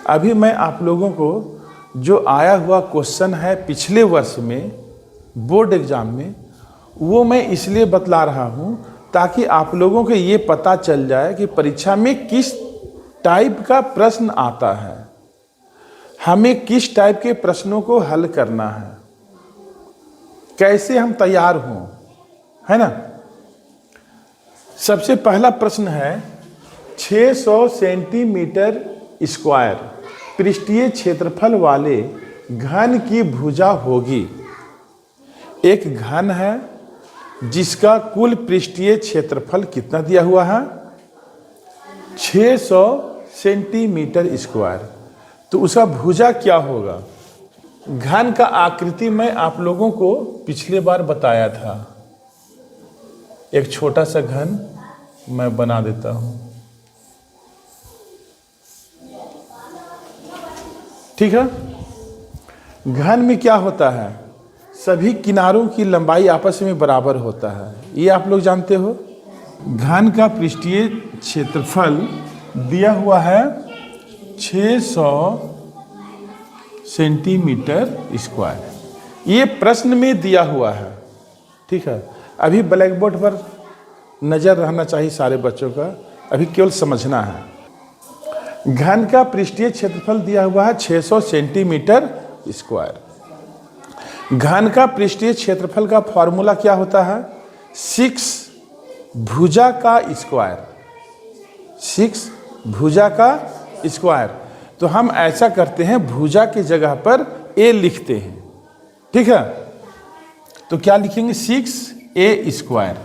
अभी मैं आप लोगों को जो आया हुआ क्वेश्चन है पिछले वर्ष में बोर्ड एग्जाम में, वो मैं इसलिए बतला रहा हूँ ताकि आप लोगों को ये पता चल जाए कि परीक्षा में किस टाइप का प्रश्न आता है, हमें किस टाइप के प्रश्नों को हल करना है, कैसे हम तैयार हों, है ना। सबसे पहला प्रश्न है 600 सेंटीमीटर स्क्वायर पृष्ठीय क्षेत्रफल वाले घन की भुजा होगी। एक घन है जिसका कुल पृष्ठीय क्षेत्रफल कितना दिया हुआ है, 600 सेंटीमीटर स्क्वायर। तो उसका भुजा क्या होगा। घन का आकृति मैं आप लोगों को पिछले बार बताया था। एक छोटा सा घन मैं बना देता हूं, ठीक है। घन में क्या होता है, सभी किनारों की लंबाई आपस में बराबर होता है, ये आप लोग जानते हो। घन का पृष्ठीय क्षेत्रफल दिया हुआ है 600 सेंटीमीटर स्क्वायर, ये प्रश्न में दिया हुआ है, ठीक है। अभी ब्लैक बोर्ड पर नजर रहना चाहिए सारे बच्चों का, अभी केवल समझना है। घन का पृष्ठीय क्षेत्रफल दिया हुआ है 600 सेंटीमीटर स्क्वायर। घन का पृष्ठीय क्षेत्रफल का फॉर्मूला क्या होता है, 6 भुजा का स्क्वायर, 6 भुजा का स्क्वायर। तो हम ऐसा करते हैं, भुजा की जगह पर a लिखते हैं, ठीक है। तो क्या लिखेंगे, 6a स्क्वायर।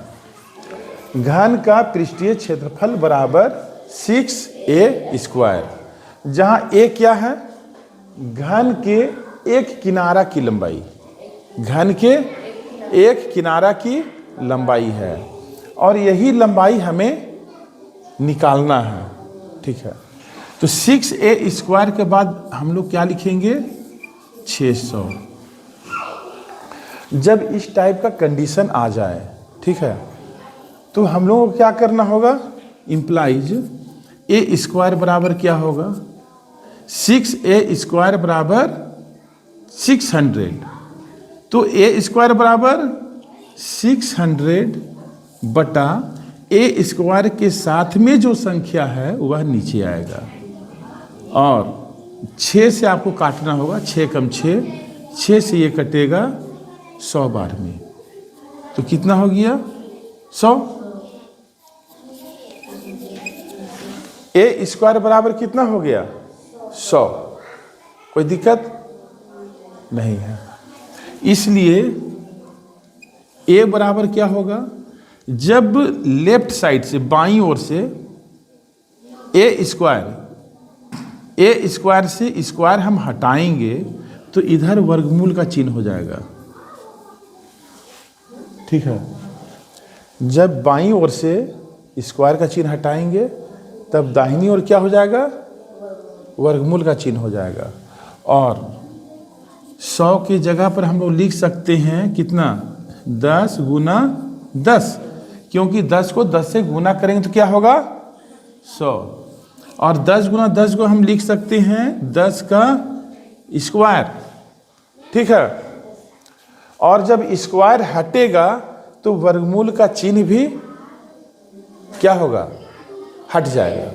घन का पृष्ठीय क्षेत्रफल बराबर 6a स्क्वायर, जहां a क्या है, घन के एक किनारा की लंबाई, घन के एक किनारा की लंबाई है, और यही लंबाई हमें निकालना है, ठीक है। तो 6a स्क्वायर के बाद हम लोग क्या लिखेंगे, 600। जब इस टाइप का कंडीशन आ जाए, ठीक है, तो हम लोगों को क्या करना होगा, इंप्लाइज a स्क्वायर बराबर क्या होगा, 6a स्क्वायर बराबर 600। तो a स्क्वायर बराबर 600 बटा a स्क्वायर के साथ में जो संख्या है वह नीचे आएगा, और 6 से आपको काटना होगा, 6 कम 6 से ये कटेगा 100 बार में, तो कितना हो गया, 100। a स्क्वायर बराबर कितना हो गया, 100। कोई दिक्कत नहीं है। इसलिए a बराबर क्या होगा, जब लेफ्ट साइड से बाईं ओर से a स्क्वायर से स्क्वायर हम हटाएंगे तो इधर वर्गमूल का चिन्ह हो जाएगा, ठीक है। जब बाईं ओर से स्क्वायर का चिन्ह हटाएंगे तब दाहिनी ओर क्या हो जाएगा, वर्गमूल का चिन्ह हो जाएगा। और 100 की जगह पर हम लोग लिख सकते हैं कितना, 10 गुना 10, क्योंकि 10 को 10 से गुना करेंगे तो क्या होगा, 100। और 10 गुना 10 को हम लिख सकते हैं 10 का स्क्वायर, ठीक है। और जब स्क्वायर हटेगा तो वर्गमूल का चिन्ह भी क्या होगा, हट जाएगा।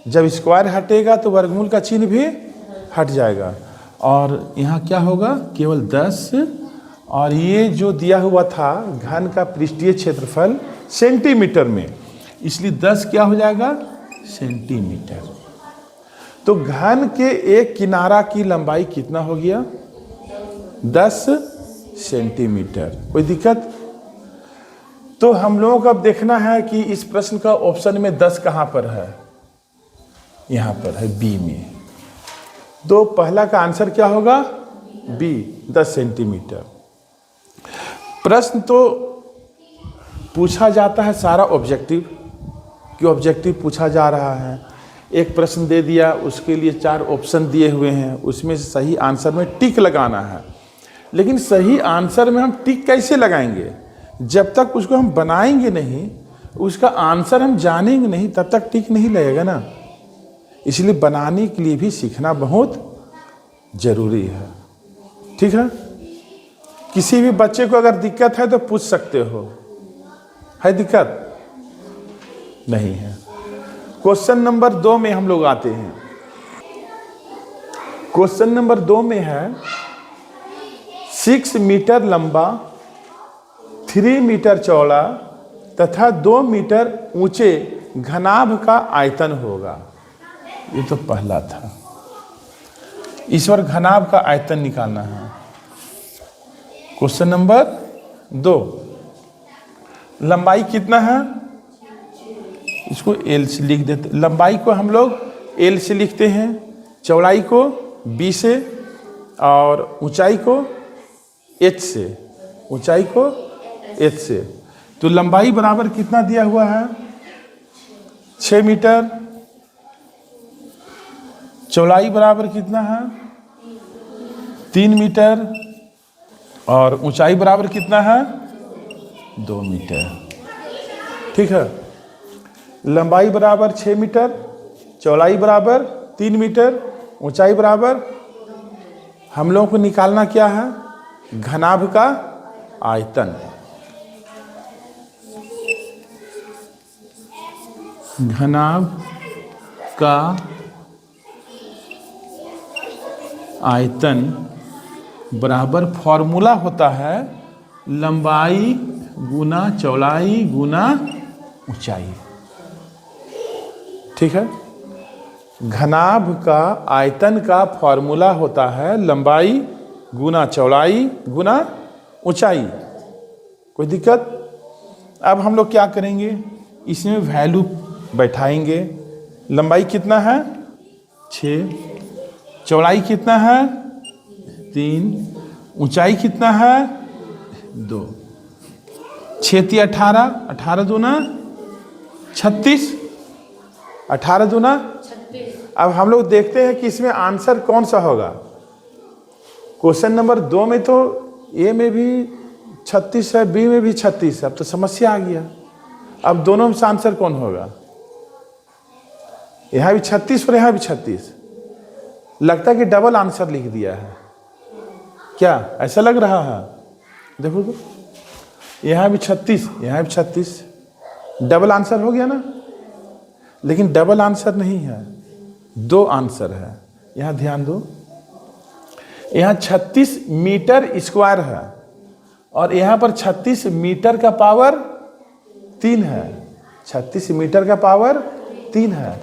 जब स्क्वायर हटेगा तो वर्गमूल का चिन्ह भी हट जाएगा, और यहाँ क्या होगा, केवल 10। और ये जो दिया हुआ था घन का पृष्ठीय क्षेत्रफल सेंटीमीटर में, इसलिए 10 क्या हो जाएगा, सेंटीमीटर। तो घन के एक किनारा की लंबाई कितना हो गया, 10 सेंटीमीटर। कोई दिक्कत। तो हम लोगों को अब देखना है कि इस प्रश्न का ऑप्शन में 10 कहां पर है, यहां पर है बी में। तो पहला का आंसर क्या होगा, बी, 10 सेंटीमीटर। प्रश्न तो पूछा जाता है सारा ऑब्जेक्टिव, कि ऑब्जेक्टिव पूछा जा रहा है। एक प्रश्न दे दिया, उसके लिए 4 ऑप्शन दिए हुए हैं, उसमें से सही आंसर में टिक लगाना है। लेकिन सही आंसर में हम टिक कैसे लगाएंगे, जब तक उसको हम बनाएंगे नहीं, उसका आंसर हम जानेंगे नहीं, तब तक टिक नहीं लगेगा ना। इसलिए बनाने के लिए भी सीखना बहुत जरूरी है। ठीक है, किसी भी बच्चे को अगर दिक्कत है तो पूछ सकते हो, है दिक्कत? नहीं है। क्वेश्चन नंबर 2 में हम लोग आते हैं। क्वेश्चन नंबर 2 में है 6 मीटर लंबा, 3 मीटर चौड़ा तथा 2 मीटर ऊंचे घनाभ का आयतन होगा। ये तो पहला था। इस बार घनाभ का आयतन निकालना है। क्वेश्चन नंबर 2, लंबाई कितना है? इसको एल से लिख देते। लंबाई को हम लोग एल से लिखते हैं, चौड़ाई को बी से और ऊंचाई को एच से। ऊंचाई को एच से। तो लंबाई बराबर कितना दिया हुआ है? 6 मीटर। चौड़ाई बराबर कितना है? 3 मीटर। और ऊंचाई बराबर कितना है? 2 मीटर। ठीक है, लंबाई बराबर 6 मीटर, चौड़ाई बराबर 3 मीटर, ऊंचाई बराबर, हम लोगों को निकालना क्या है? घनाभ का आयतन। घनाभ का आयतन बराबर फॉर्मूला होता है लंबाई गुना चौड़ाई गुना ऊंचाई। ठीक है, घनाभ का आयतन का फॉर्मूला होता है लंबाई गुना चौड़ाई गुना ऊंचाई। कोई दिक्कत? अब हम लोग क्या करेंगे, इसमें वैल्यू बैठाएंगे। लंबाई कितना है? 6। चौड़ाई कितना है? 3। ऊंचाई कितना है? 2। 6 × 18, 18 दूना 36, 18 दूना 36। अब हम लोग देखते हैं कि इसमें आंसर कौन सा होगा। क्वेश्चन नंबर 2 में तो ए में भी 36 है, बी में भी 36 है। अब तो समस्या आ गया। अब दोनों में से आंसर कौन होगा? यहाँ भी 36 और यहाँ भी 36। लगता है कि डबल आंसर लिख दिया है। क्या ऐसा लग रहा है? देखो तो, यहाँ भी 36, यहाँ भी 36। डबल आंसर हो गया ना? लेकिन डबल आंसर नहीं है, 2 आंसर है। यहाँ ध्यान दो, यहाँ 36 मीटर स्क्वायर है और यहाँ पर 36 मीटर का पावर 3 है। 36 मीटर का पावर 3 है।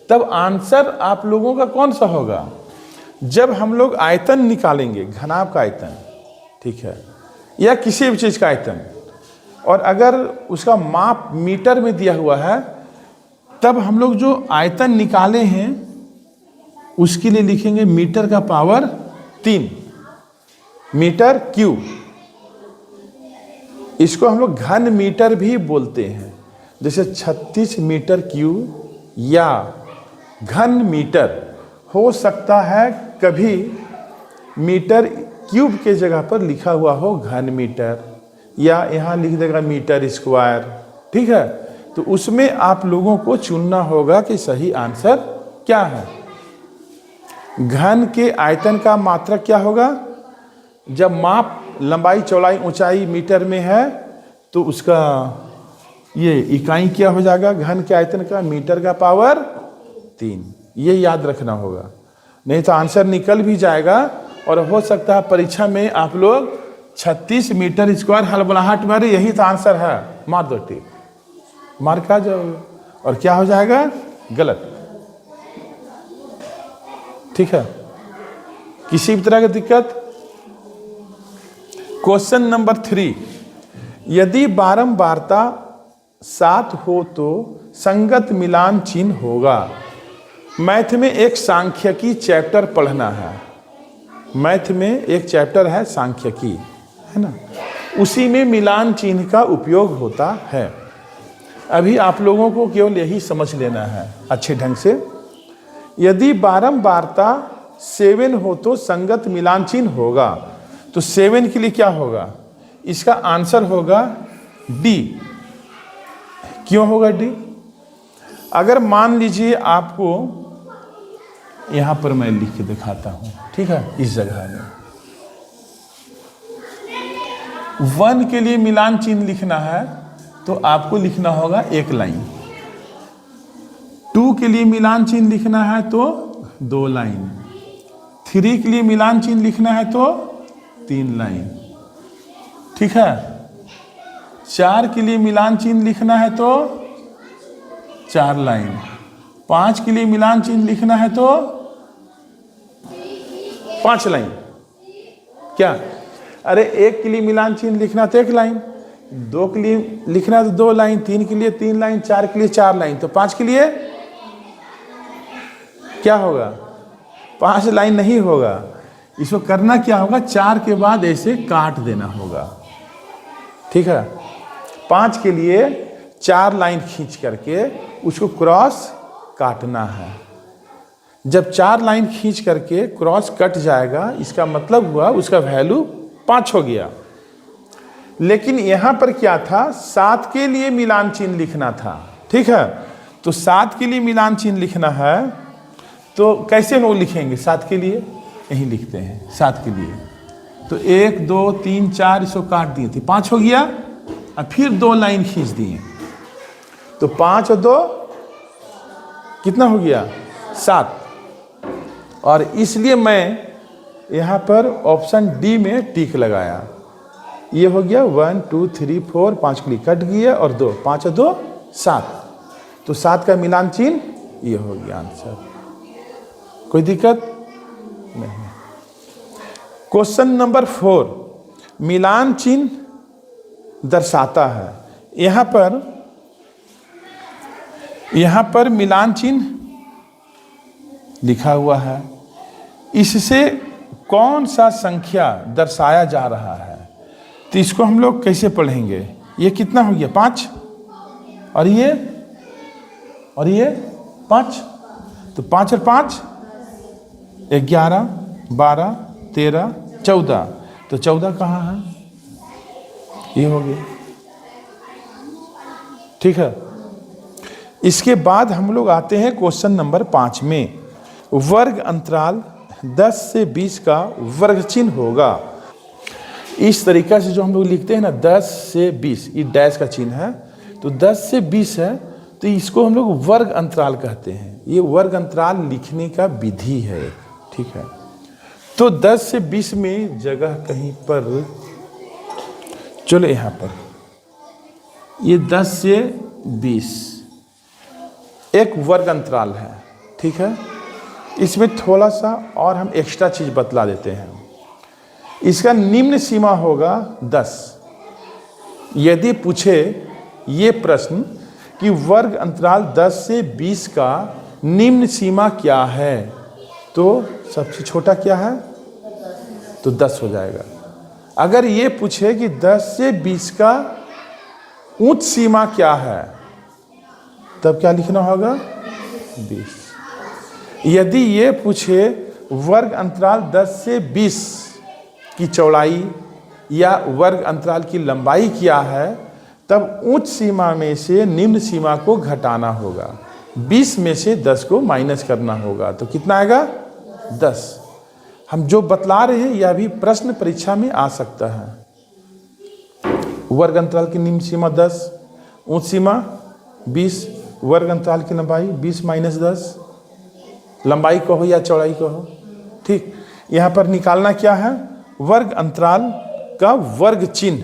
तब आंसर आप लोगों का कौन सा होगा? जब हम लोग आयतन निकालेंगे, घनाभ का आयतन, ठीक है, या किसी भी चीज़ का आयतन, और अगर उसका माप मीटर में दिया हुआ है, तब हम लोग जो आयतन निकाले हैं उसके लिए लिखेंगे मीटर का पावर 3, मीटर क्यूब। इसको हम लोग घन मीटर भी बोलते हैं, जैसे 36 मीटर क्यूब या घन मीटर। हो सकता है कभी मीटर क्यूब के जगह पर लिखा हुआ हो घन मीटर, या यहाँ लिख देगा मीटर स्क्वायर। ठीक है, तो उसमें आप लोगों को चुनना होगा कि सही आंसर क्या है। घन के आयतन का मात्रक क्या होगा? जब माप लंबाई चौड़ाई ऊंचाई मीटर में है तो उसका ये इकाई क्या हो जाएगा? घन के आयतन का मीटर का पावर 3। ये याद रखना होगा, नहीं तो आंसर निकल भी जाएगा और हो सकता है परीक्षा में आप लोग 36 मीटर स्क्वायर हड़बड़ाहट मारे, यही तो आंसर है, मार दो टिक, मार खा जाओगे और क्या हो जाएगा? गलत। ठीक है, किसी भी तरह की दिक्कत? क्वेश्चन नंबर 3, यदि बारंबारता 7 हो तो संगत मिलान चिन्ह होगा। मैथ में एक सांख्यिकी चैप्टर पढ़ना है। मैथ में एक चैप्टर है सांख्यिकी, है ना, उसी में मिलान चिन्ह का उपयोग होता है। अभी आप लोगों को केवल यही समझ लेना है अच्छे ढंग से। यदि बारंबारता 7 हो तो संगत मिलान चिन्ह होगा। तो 7 के लिए क्या होगा? इसका आंसर होगा डी। क्यों होगा डी? अगर मान लीजिए आपको यहां पर मैं लिख के दिखाता हूं, ठीक है। इस जगह में 1 के लिए मिलान चिन्ह लिखना है तो आपको लिखना होगा एक लाइन। 2 के लिए मिलान चिन्ह लिखना है तो 2 लाइन। 3 के लिए मिलान चिन्ह लिखना है तो 3 लाइन, ठीक है। 4 के लिए मिलान चिन्ह लिखना है तो 4 लाइन। 5 के लिए मिलान चिन्ह लिखना है तो 5 लाइन। क्या? अरे 1 के लिए मिलान चिन्ह लिखना तो 1 लाइन, 2 के लिए लिखना तो 2 लाइन, 3 के लिए 3 लाइन, 4 के लिए 4 लाइन, तो 5 के लिए क्या होगा? 5 लाइन नहीं होगा। इसको करना क्या होगा? 4 के बाद ऐसे काट देना होगा, ठीक है। 5 के लिए 4 लाइन खींच करके उसको क्रॉस काटना है। जब 4 लाइन खींच करके क्रॉस कट जाएगा, इसका मतलब हुआ उसका वैल्यू 5 हो गया। लेकिन यहां पर क्या था? 7 के लिए मिलान चिन्ह लिखना था, ठीक है। तो 7 के लिए मिलान चिन्ह लिखना है तो कैसे लोग लिखेंगे? 7 के लिए यही लिखते हैं 7 के लिए। तो 1 2 3 4 इसको काट दिए थे, 5 हो गया। और फिर 2 लाइन खींच दिए तो 5 और 2 कितना हो गया? 7। और इसलिए मैं यहां पर ऑप्शन डी में टिक लगाया। ये हो गया 1 2 3 4, 5 के लिए कट गया और 2, 5 और 2 7। तो 7 का मिलान चिन्ह ये हो गया आंसर। कोई दिक्कत नहीं। क्वेश्चन नंबर 4 मिलान चिन्ह दर्शाता है। यहां पर मिलान चिन्ह लिखा हुआ है, इससे कौन सा संख्या दर्शाया जा रहा है? तो इसको हम लोग कैसे पढ़ेंगे? ये कितना हो गया? 5 और ये 5। तो 5 और 5 11 12 13 14। तो 14 कहाँ है? ये हो गया, ठीक है। इसके बाद हम लोग आते हैं क्वेश्चन नंबर 5 में। वर्ग अंतराल 10 से 20 का वर्ग चिन्ह होगा। इस तरीका से जो हम लोग लिखते हैं ना, 10 से 20, ये डैश का चिन्ह है। तो 10 से 20 है तो इसको हम लोग वर्ग अंतराल कहते हैं। ये वर्ग अंतराल लिखने का विधि है, ठीक है। तो 10 से 20 में जगह कहीं पर, चलो यहां पर ये 10 से 20 एक वर्ग अंतराल है, ठीक है। इसमें थोड़ा सा और हम एक्स्ट्रा चीज बतला देते हैं। इसका निम्न सीमा होगा 10। यदि पूछे ये प्रश्न कि वर्ग अंतराल 10 से 20 का निम्न सीमा क्या है, तो सबसे छोटा क्या है? तो 10 हो जाएगा। अगर ये पूछे कि 10 से 20 का उच्च सीमा क्या है, तब क्या लिखना होगा? 20। यदि ये पूछे वर्ग अंतराल 10 से 20 की चौड़ाई या वर्ग अंतराल की लंबाई क्या है, तब उच्च सीमा में से निम्न सीमा को घटाना होगा। 20 में से 10 को माइनस करना होगा, तो कितना आएगा? 10। हम जो बतला रहे हैं यह भी प्रश्न परीक्षा में आ सकता है। वर्ग अंतराल की निम्न सीमा 10, उच्च सीमा 20, वर्ग अंतराल की लंबाई 20 माइनस 10, लंबाई कहो या चौड़ाई कहो, ठीक। यहां पर निकालना क्या है? वर्ग अंतराल का वर्ग चिन्ह।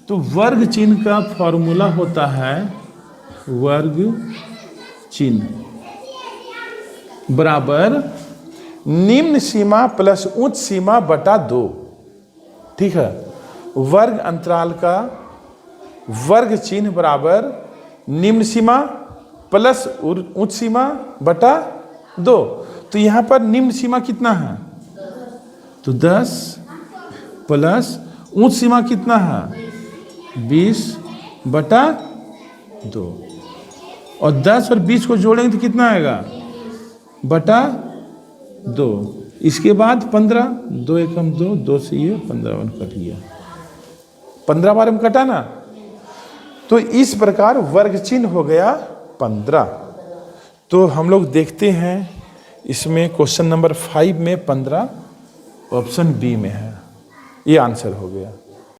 तो वर्ग चिन्ह का फॉर्मूला होता है वर्ग चिन्ह बराबर निम्न सीमा प्लस उच्च सीमा बटा 2, ठीक है। वर्ग अंतराल का वर्ग चिन्ह बराबर निम्न सीमा प्लस उच्च सीमा बटा 2। तो यहां पर निम्न सीमा कितना है? तो 10 प्लस उच्च सीमा कितना है? 20 बटा 2। और 10 और 20 को जोड़ेंगे तो कितना आएगा? बटा 2। इसके बाद 15, 2 एकम 2, 2 से ये 15 वन कट गया, 15 बार में कटा ना। तो इस प्रकार वर्ग चिन्ह हो गया 15। तो हम लोग देखते हैं इसमें क्वेश्चन नंबर 5 में 15 ऑप्शन बी में है। ये आंसर हो गया।